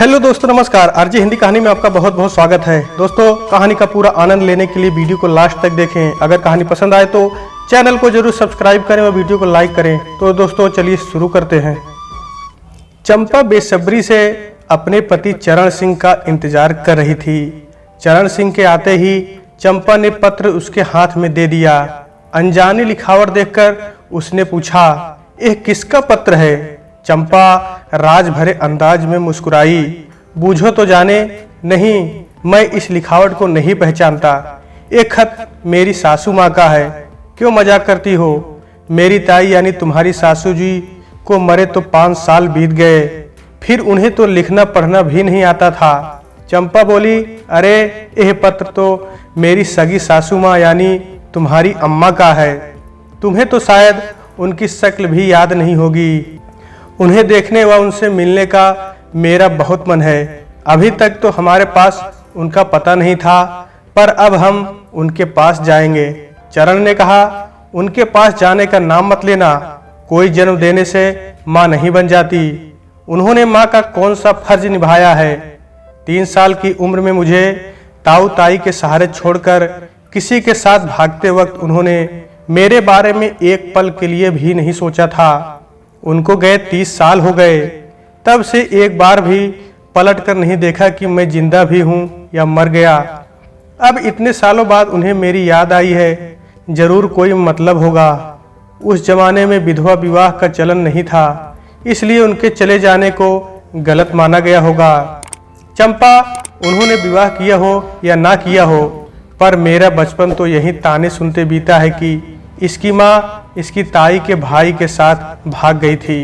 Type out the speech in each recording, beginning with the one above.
Hello दोस्तों, नमस्कार। RJ Hindi कहानी में आपका बहुत बहुत स्वागत है। दोस्तों, कहानी का पूरा आनंद लेने के लिए वीडियो को लास्ट तक देखें। अगर कहानी पसंद आए तो चैनल को जरूर सब्सक्राइब करें और वीडियो को लाइक करें। तो दोस्तों चलिए शुरू करते हैं। चंपा बेसब्री से अपने पति चरण सिंह का इंतजार कर रही थी। चरण सिंह के आते ही चंपा ने पत्र उसके हाथ में दे दिया। अनजानी लिखावट देखकर उसने पूछा, यह किसका पत्र है? चंपा राज भरे अंदाज में मुस्कुराई। बूझो तो जाने, नहीं, मैं इस लिखावट को नहीं पहचानता। एक खत मेरी सासू माँ का है। क्यों मजाक करती हो? मेरी ताई यानी तुम्हारी सासू जी को मरे तो 5 साल बीत गए, फिर उन्हें तो लिखना पढ़ना भी नहीं आता था। चंपा बोली, अरे यह पत्र तो मेरी सगी सासू माँ यानी तुम्हारी अम्मा का है। तुम्हें तो शायद उनकी शक्ल भी याद नहीं होगी। उन्हें देखने व उनसे मिलने का मेरा बहुत मन है। अभी तक तो हमारे पास उनका पता नहीं था, पर अब हम उनके पास जाएंगे। चरण ने कहा, उनके पास जाने का नाम मत लेना। कोई जन्म देने से माँ नहीं बन जाती। उन्होंने माँ का कौन सा फर्ज निभाया है? 3 साल की उम्र में मुझे ताऊ ताई के सहारे छोड़कर किसी के साथ भागते वक्त उन्होंने मेरे बारे में एक पल के लिए भी नहीं सोचा था। उनको गए 30 साल हो गए। तब से एक बार भी पलट कर नहीं देखा कि मैं जिंदा भी हूँ या मर गया। अब इतने सालों बाद उन्हें मेरी याद आई है। जरूर कोई मतलब होगा। उस जमाने में विधवा विवाह का चलन नहीं था, इसलिए उनके चले जाने को गलत माना गया होगा। चंपा, उन्होंने विवाह किया हो या ना किया हो, पर मेरा बचपन तो यही ताने सुनते बीता है कि इसकी माँ इसकी ताई के भाई के साथ भाग गई थी।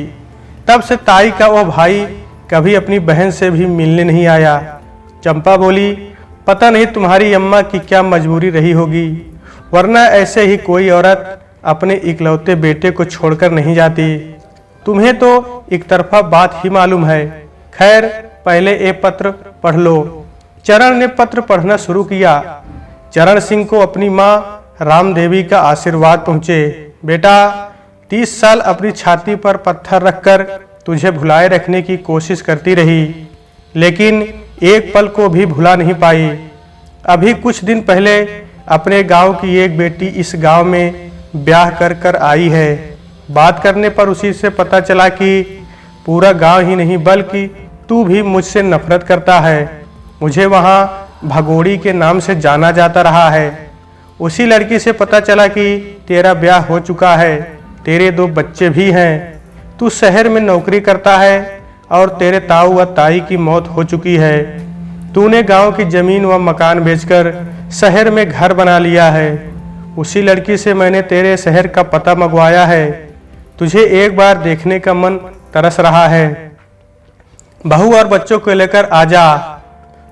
तब से ताई का वह भाई कभी अपनी बहन से भी मिलने नहीं आया। चंपा बोली, पता नहीं तुम्हारी अम्मा की क्या मजबूरी रही होगी, वरना ऐसे ही कोई औरत अपने इकलौते बेटे को छोड़कर नहीं जाती। तुम्हें तो एक तरफा बात ही मालूम है। खैर, पहले ये पत्र पढ़ लो। चरण ने पत्र पढ़ना शुरू किया। चरण सिंह को अपनी माँ राम देवी का आशीर्वाद पहुँचे। बेटा, 30 साल अपनी छाती पर पत्थर रखकर तुझे भुलाए रखने की कोशिश करती रही, लेकिन एक पल को भी भुला नहीं पाई। अभी कुछ दिन पहले अपने गांव की एक बेटी इस गांव में ब्याह कर आई है। बात करने पर उसी से पता चला कि पूरा गांव ही नहीं बल्कि तू भी मुझसे नफरत करता है। मुझे वहां भगोड़ी के नाम से जाना जाता रहा है। उसी लड़की से पता चला कि तेरा ब्याह हो चुका है, तेरे 2 बच्चे भी हैं। तू शहर में नौकरी करता है और तेरे ताऊ व ताई की मौत हो चुकी है। तूने गांव की जमीन व मकान बेचकर शहर में घर बना लिया है। उसी लड़की से मैंने तेरे शहर का पता मंगवाया है। तुझे एक बार देखने का मन तरस रहा है। बहू और बच्चों को लेकर आजा।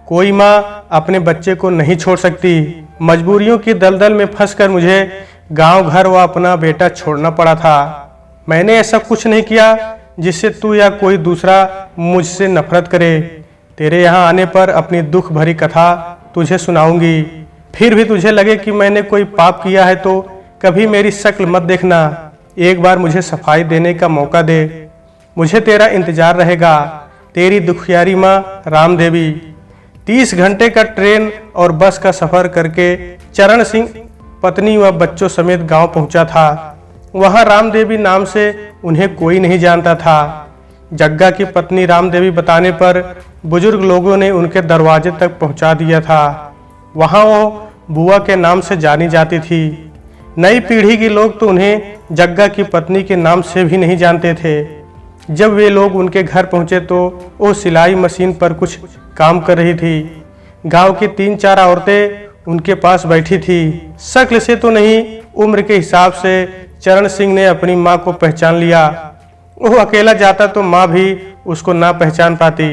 कोई माँ अपने बच्चे को नहीं छोड़ सकती। मजबूरियों की दलदल में फंसकर मुझे गांव घर व अपना बेटा छोड़ना पड़ा था। मैंने ऐसा कुछ नहीं किया जिससे तू या कोई दूसरा मुझसे नफरत करे। तेरे यहाँ आने पर अपनी दुख भरी कथा तुझे सुनाऊंगी। फिर भी तुझे लगे कि मैंने कोई पाप किया है तो कभी मेरी शक्ल मत देखना। एक बार मुझे सफाई देने का मौका दे। मुझे तेरा इंतजार रहेगा। तेरी दुखियारी माँ राम देवी। 30 घंटे का ट्रेन और बस का सफर करके चरण सिंह पत्नी व बच्चों समेत गांव पहुंचा था। वहां राम देवी नाम से उन्हें कोई नहीं जानता था। जग्गा की पत्नी राम देवी बताने पर बुजुर्ग लोगों ने उनके दरवाजे तक पहुंचा दिया था। वहां वो बुआ के नाम से जानी जाती थी। नई पीढ़ी के लोग तो उन्हें जग्गा की पत्नी के नाम से भी नहीं जानते थे। जब वे लोग उनके घर पहुंचे तो वो सिलाई मशीन पर कुछ काम कर रही थी। गांव की 3-4 औरतें उनके पास बैठी थी। शक्ल से तो नहीं, उम्र के हिसाब से चरण सिंह ने अपनी माँ को पहचान लिया। वो अकेला जाता तो माँ भी उसको ना पहचान पाती।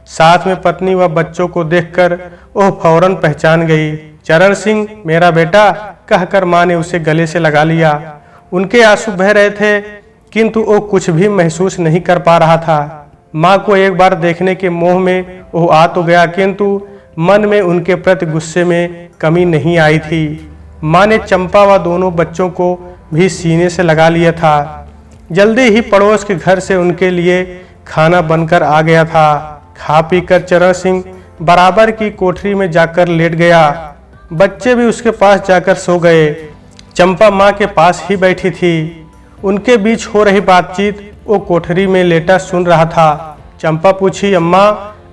साथ में पत्नी व बच्चों को देखकर वो फौरन पहचान गई। चरण सिंह, मेरा बेटा, कहकर माँ ने उसे गले से लगा लिया। उनके आंसू बह रहे थे, किंतु वो कुछ भी महसूस नहीं कर पा रहा था। माँ को एक बार देखने के मोह में वो आ तो गया, किंतु मन में उनके प्रति गुस्से में कमी नहीं आई थी। माँ ने चंपा व दोनों बच्चों को भी सीने से लगा लिया था। जल्दी ही पड़ोस के घर से उनके लिए खाना बनकर आ गया था। खा पीकर चरण सिंह बराबर की कोठरी में जाकर लेट गया। बच्चे भी उसके पास जाकर सो गए। चंपा माँ के पास ही बैठी थी। उनके बीच हो रही बातचीत वो कोठरी में लेटा सुन रहा था। चंपा पूछी, अम्मा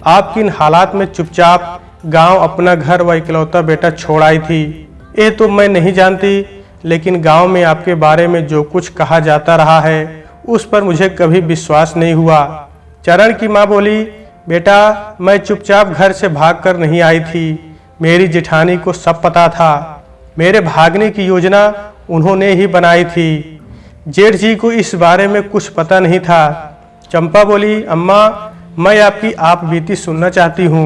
आप किन हालात में चुपचाप गांव अपना घर व इकलौता बेटा छोड़ आई थी? ये तो मैं नहीं जानती, लेकिन गांव में आपके बारे में जो कुछ कहा जाता रहा है उस पर मुझे कभी विश्वास नहीं हुआ। चरण की माँ बोली, बेटा मैं चुपचाप घर से भागकर नहीं आई थी। मेरी जेठानी को सब पता था। मेरे भागने की योजना उन्होंने ही बनाई थी। जेठ जी को इस बारे में कुछ पता नहीं था। चंपा बोली, अम्मा मैं आपकी आप बीती सुनना चाहती हूँ।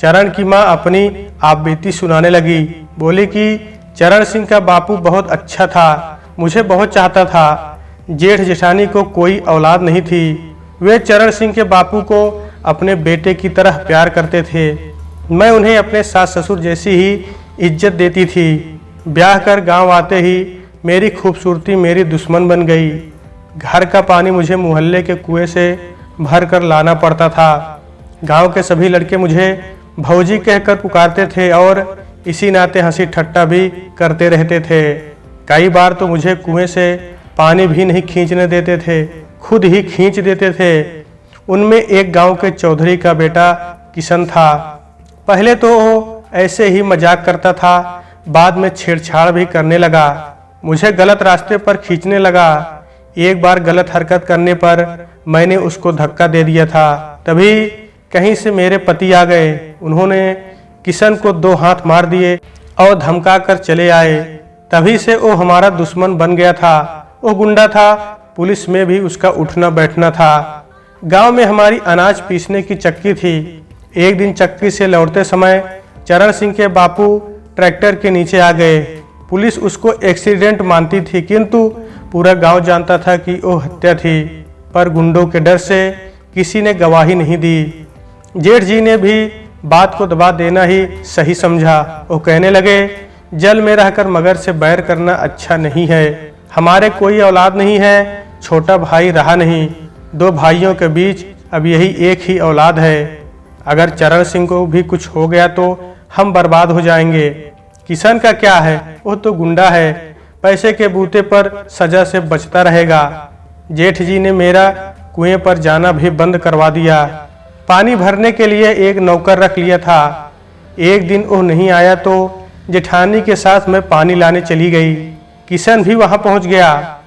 चरण की माँ अपनी आप बीती सुनाने लगी। बोली कि चरण सिंह का बापू बहुत अच्छा था, मुझे बहुत चाहता था। जेठ जेठानी को कोई औलाद नहीं थी। वे चरण सिंह के बापू को अपने बेटे की तरह प्यार करते थे। मैं उन्हें अपने सास ससुर जैसी ही इज्जत देती थी। ब्याह कर गांव आते ही मेरी खूबसूरती मेरी दुश्मन बन गई। घर का पानी मुझे मोहल्ले के कुएं से भर कर लाना पड़ता था। गांव के सभी लड़के मुझे भौजी कहकर पुकारते थे और इसी नाते हंसी ठट्टा भी करते रहते थे। कई बार तो मुझे कुएं से पानी भी नहीं खींचने देते थे, खुद ही खींच देते थे। उनमें एक गांव के चौधरी का बेटा किशन था। पहले तो वो ऐसे ही मजाक करता था, बाद में छेड़छाड़ भी करने लगा। मुझे गलत रास्ते पर खींचने लगा। एक बार गलत हरकत करने पर मैंने उसको धक्का दे दिया था। तभी कहीं से मेरे पति आ गए। उन्होंने किशन को 2 हाथ मार दिए और धमका कर चले आए। तभी से वो हमारा दुश्मन बन गया था। वो गुंडा था, पुलिस में भी उसका उठना बैठना था। गांव में हमारी अनाज पीसने की चक्की थी। एक दिन चक्की से लौटते समय चरण सिंह के बापू ट्रैक्टर के नीचे आ गए। पुलिस उसको एक्सीडेंट मानती थी, किंतु पूरा गांव जानता था कि वो हत्या थी। पर गुंडों के डर से किसी ने गवाही नहीं दी। जेठ जी ने भी बात को दबा देना ही सही समझा। वो कहने लगे, जल में रहकर मगर से बैर करना अच्छा नहीं है। हमारे कोई औलाद नहीं है, छोटा भाई रहा नहीं। 2 भाइयों के बीच अब यही एक ही औलाद है। अगर चरण सिंह को भी कुछ हो गया तो हम बर्बाद हो जाएंगे। किशन का क्या है, वो तो गुंडा है, पैसे के बूते पर सजा से बचता रहेगा। जेठ जी ने मेरा कुएं पर जाना भी बंद करवा दिया। पानी भरने के लिए एक नौकर रख लिया था। एक दिन वो नहीं आया तो जेठानी के साथ मैं पानी लाने चली गई। किशन भी वहां पहुंच गया।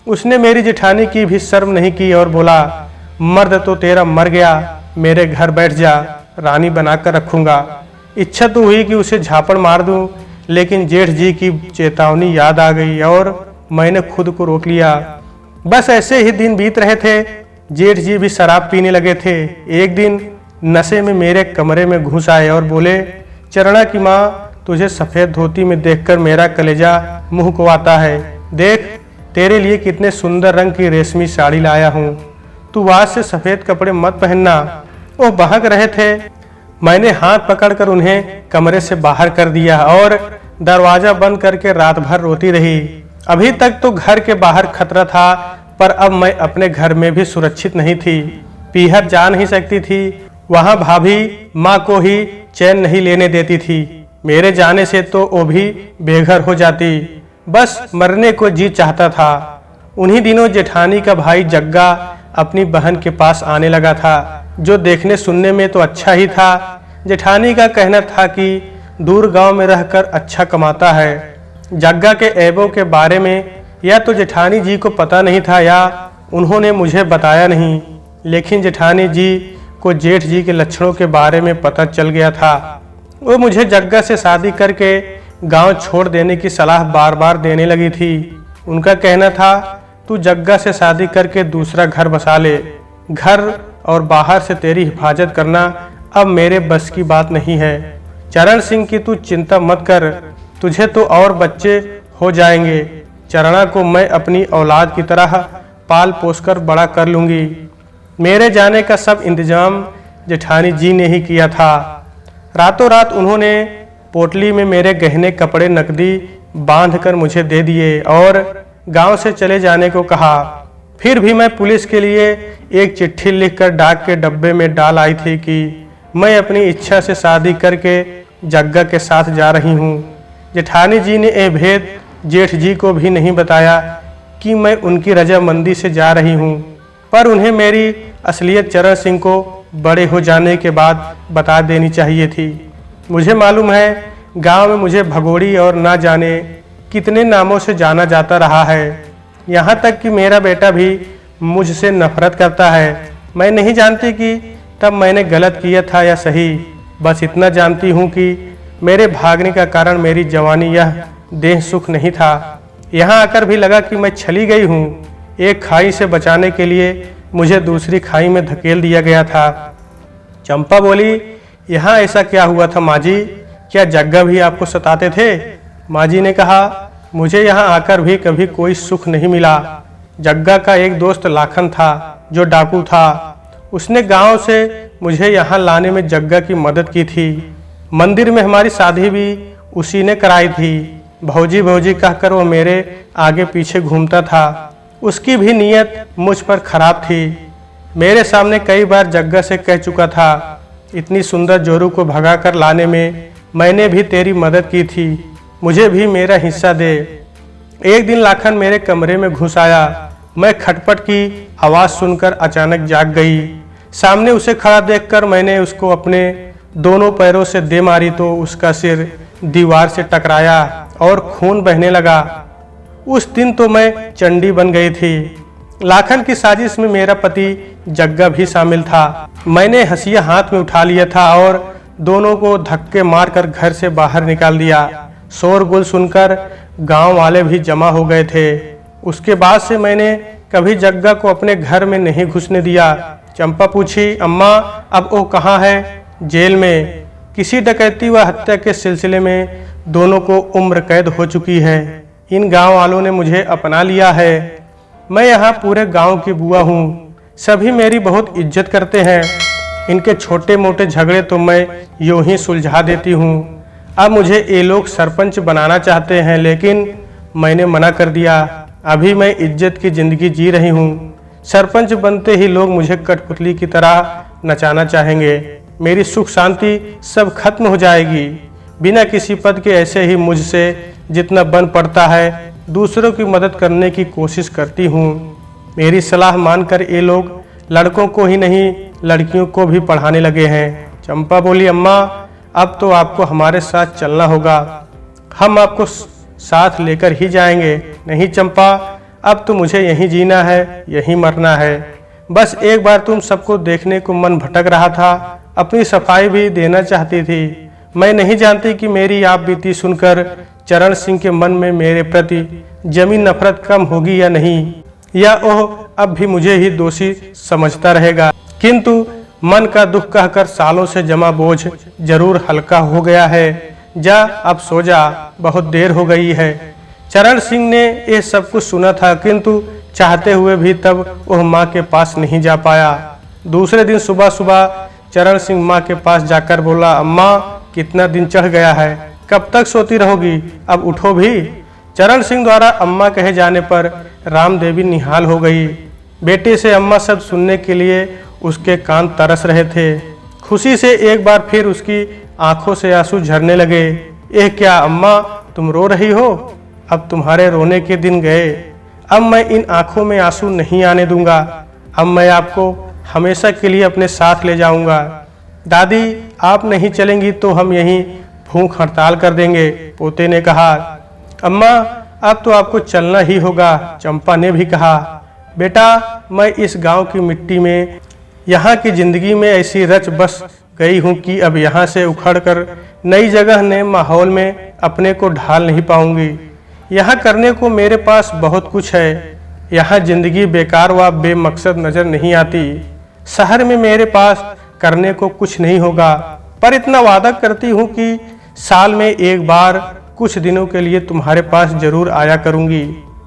उसने मेरी जेठानी की भी शर्म नहीं की और बोला, मर्द तो तेरा मर गया, मेरे घर बैठ जा, रानी बनाकर रखूंगा। इच्छा तो हुई कि उसे झापड़ मार दूं, लेकिन जेठ जी की चेतावनी याद आ गई और मैंने खुद को रोक लिया। बस ऐसे ही दिन बीत रहे थे। जेठ जी भी शराब पीने लगे थे। एक दिन नशे में मेरे कमरे में घुस आए और बोले, चरणा की माँ तुझे सफ़ेद धोती में देखकर मेरा कलेजा मुंह को आता है। देख तेरे लिए कितने सुंदर रंग की रेशमी साड़ी लाया हूँ, तू आज से सफ़ेद कपड़े मत पहनना। वो बहक रहे थे। मैंने हाथ पकड़कर उन्हें कमरे से बाहर कर दिया और दरवाजा बंद करके रात भर रोती रही। अभी तक तो घर के बाहर खतरा था, पर अब मैं अपने घर में भी सुरक्षित नहीं थी। पीहर जा नहीं सकती थी। वहां भाभी माँ को ही चैन नहीं लेने देती थी। मेरे जाने से तो वो भी बेघर हो जाती। बस मरने को जी चाहता था। उन्हीं दिनों जेठानी का भाई जग्गा अपनी बहन के पास आने लगा था, जो देखने सुनने में तो अच्छा ही था। जेठानी का कहना था कि दूर गांव में रहकर अच्छा कमाता है। जग्गा के ऐबों के बारे में या तो जेठानी जी को पता नहीं था या उन्होंने मुझे बताया नहीं, लेकिन जेठानी जी को जेठ जी के लक्षणों के बारे में पता चल गया था। वो मुझे जग्गा से शादी करके गांव छोड़ देने की सलाह बार बार देने लगी थी। उनका कहना था, तू जग्गा से शादी करके दूसरा घर बसा ले। घर और बाहर से तेरी हिफाजत करना अब मेरे बस की बात नहीं है। चरण सिंह की तू चिंता मत कर, तुझे तो और बच्चे हो जाएंगे। चरणा को मैं अपनी औलाद की तरह पाल पोसकर बड़ा कर लूँगी। मेरे जाने का सब इंतजाम जेठानी जी ने ही किया था। रातों रात उन्होंने पोटली में मेरे गहने कपड़े नकदी बांधकर मुझे दे दिए और गांव से चले जाने को कहा। फिर भी मैं पुलिस के लिए एक चिट्ठी लिखकर डाक के डब्बे में डाल आई थी कि मैं अपनी इच्छा से शादी करके जग्गा के साथ जा रही हूँ। जेठानी जी ने यह भेद जेठ जी को भी नहीं बताया कि मैं उनकी रजामंदी से जा रही हूँ, पर उन्हें मेरी असलियत चरण सिंह को बड़े हो जाने के बाद बता देनी चाहिए थी। मुझे मालूम है गांव में मुझे भगोड़ी और ना जाने कितने नामों से जाना जाता रहा है। यहाँ तक कि मेरा बेटा भी मुझसे नफरत करता है। मैं नहीं जानती कि तब मैंने गलत किया था या सही, बस इतना जानती हूँ कि मेरे भागने का कारण मेरी जवानी यह देह सुख नहीं था। यहाँ आकर भी लगा कि मैं छली गई हूँ। एक खाई से बचाने के लिए मुझे दूसरी खाई में धकेल दिया गया था। चंपा बोली, यहाँ ऐसा क्या हुआ था माँ जी? क्या जग्गा भी आपको सताते थे? माँ जी ने कहा, मुझे यहाँ आकर भी कभी कोई सुख नहीं मिला। जग्गा का एक दोस्त लाखन था जो डाकू था। उसने गांव से मुझे यहाँ लाने में जग्गा की मदद की थी। मंदिर में हमारी शादी भी उसी ने कराई थी। भौजी भौजी कहकर वो मेरे आगे पीछे घूमता था। उसकी भी नीयत मुझ पर खराब थी। मेरे सामने कई बार जग्गा से कह चुका था, इतनी सुंदर जोरू को भगा कर लाने में मैंने भी तेरी मदद की थी, मुझे भी मेरा हिस्सा दे। एक दिन लाखन मेरे कमरे में घुस आया। मैं खटपट की आवाज़ सुनकर अचानक जाग गई। सामने उसे खड़ा देखकर मैंने उसको अपने दोनों पैरों से दे मारी तो उसका सिर दीवार से टकराया और खून बहने लगा। उस दिन तो मैं चंडी बन गई थी। लाखन की साजिश में मेरा पति जग्गा भी शामिल था। मैंने हंसिया हाथ में उठा लिया था और दोनों को धक्के मारकर घर से बाहर निकाल दिया। शोरगुल सुनकर गांव वाले भी जमा हो गए थे। उसके बाद से मैंने कभी जग्गा को अपने घर में नहीं घुसने दिया। चंपा पूछी, अम्मा अब वो कहाँ है? जेल में। किसी डकैती व हत्या के सिलसिले में दोनों को उम्र कैद हो चुकी है। इन गांव वालों ने मुझे अपना लिया है। मैं यहाँ पूरे गांव की बुआ हूँ। सभी मेरी बहुत इज्जत करते हैं। इनके छोटे मोटे झगड़े तो मैं यूं ही सुलझा देती हूँ। अब मुझे ये लोग सरपंच बनाना चाहते हैं, लेकिन मैंने मना कर दिया। अभी मैं इज्जत की जिंदगी जी रही हूँ। सरपंच बनते ही लोग मुझे कठपुतली की तरह नचाना चाहेंगे। मेरी सुख शांति सब खत्म हो जाएगी। बिना किसी पद के ऐसे ही मुझसे जितना बन पड़ता है दूसरों की मदद करने की कोशिश करती हूँ। मेरी सलाह मानकर ये लोग लड़कों को ही नहीं लड़कियों को भी पढ़ाने लगे हैं। चंपा बोली, अम्मा अब तो आपको हमारे साथ चलना होगा। हम आपको साथ लेकर ही जाएंगे। नहीं चंपा, अब तो मुझे यहीं जीना है, यहीं मरना है। बस एक बार तुम सबको देखने को मन भटक रहा था। अपनी सफाई भी देना चाहती थी। मैं नहीं जानती कि मेरी आप बीती सुनकर चरण सिंह के मन में मेरे प्रति जमी नफरत कम होगी या नहीं, या ओह अब भी मुझे ही दोषी समझता रहेगा। किंतु मन का दुख कहकर सालों से जमा बोझ जरूर हल्का हो गया है। जा अब सो जा, बहुत देर हो गई है। चरण सिंह ने ये सब कुछ सुना था, किंतु चाहते हुए भी तब वह माँ के पास नहीं जा पाया। दूसरे दिन सुबह सुबह चरण सिंह माँ के पास जाकर बोला, अम्मा कितना दिन चढ़ गया है, कब तक सोती रहोगी, अब उठो भी। चरण सिंह द्वारा अम्मा कहे जाने पर रामदेवी निहाल हो गई। बेटे से अम्मा सब सुनने के लिए उसके कान तरस रहे थे। खुशी से एक बार फिर उसकी आंखों से आंसू झरने लगे। एह क्या अम्मा, तुम रो रही हो? अब तुम्हारे रोने के दिन गए। अब मैं इन आंखों में आंसू नहीं आने दूंगा। अब मैं आपको हमेशा के लिए अपने साथ ले जाऊंगा। दादी आप नहीं चलेंगी तो हम यहीं भूख हड़ताल कर देंगे, पोते ने कहा। अम्मा अब तो आपको चलना ही होगा, चंपा ने भी कहा। बेटा मैं इस गांव की मिट्टी में, यहाँ की जिंदगी में ऐसी रच बस गई हूँ कि अब यहाँ से उखड़कर नई जगह नए माहौल में अपने को ढाल नहीं पाऊंगी। यहाँ करने को मेरे पास बहुत कुछ है। यहाँ जिंदगी बेकार व बेमकसद नजर नहीं आती। शहर में मेरे पास करने को कुछ नहीं होगा, पर इतना वादा करती हूँ कि साल में एक बार कुछ दिनों के लिए तुम्हारे पास जरूर आया करूँगी।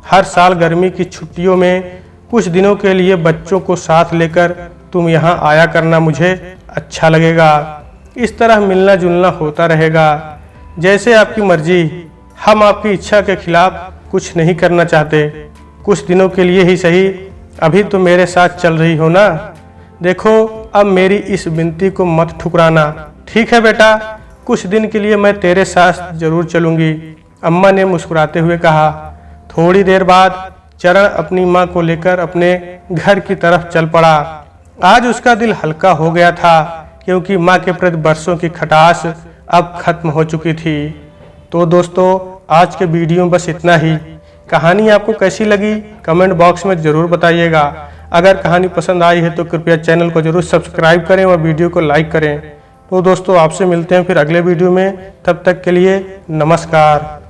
हर साल गर्मी की छुट्टियों में कुछ दिनों के लिए बच्चों को साथ लेकर तुम यहाँ आया करना, मुझे अच्छा लगेगा। इस तरह मिलना जुलना होता रहेगा। जैसे आपकी मर्जी। हम आपकी इच्छा के खिलाफ कुछ नहीं करना चाहते। कुछ दिनों के लिए ही सही, अभी तो मेरे साथ चल रही हो ना। देखो अब मेरी इस विनती को मत ठुकराना। ठीक है बेटा, कुछ दिन के लिए मैं तेरे साथ जरूर चलूंगी, अम्मा ने मुस्कुराते हुए कहा। थोड़ी देर बाद चरण अपनी माँ को लेकर अपने घर की तरफ चल पड़ा। आज उसका दिल हल्का हो गया था, क्योंकि माँ के प्रति बरसों की खटास अब खत्म हो चुकी थी। तो दोस्तों आज के वीडियो में बस इतना ही। कहानी आपको कैसी लगी कमेंट बॉक्स में ज़रूर बताइएगा। अगर कहानी पसंद आई है तो कृपया चैनल को जरूर सब्सक्राइब करें और वीडियो को लाइक करें। तो दोस्तों आपसे मिलते हैं फिर अगले वीडियो में, तब तक के लिए नमस्कार।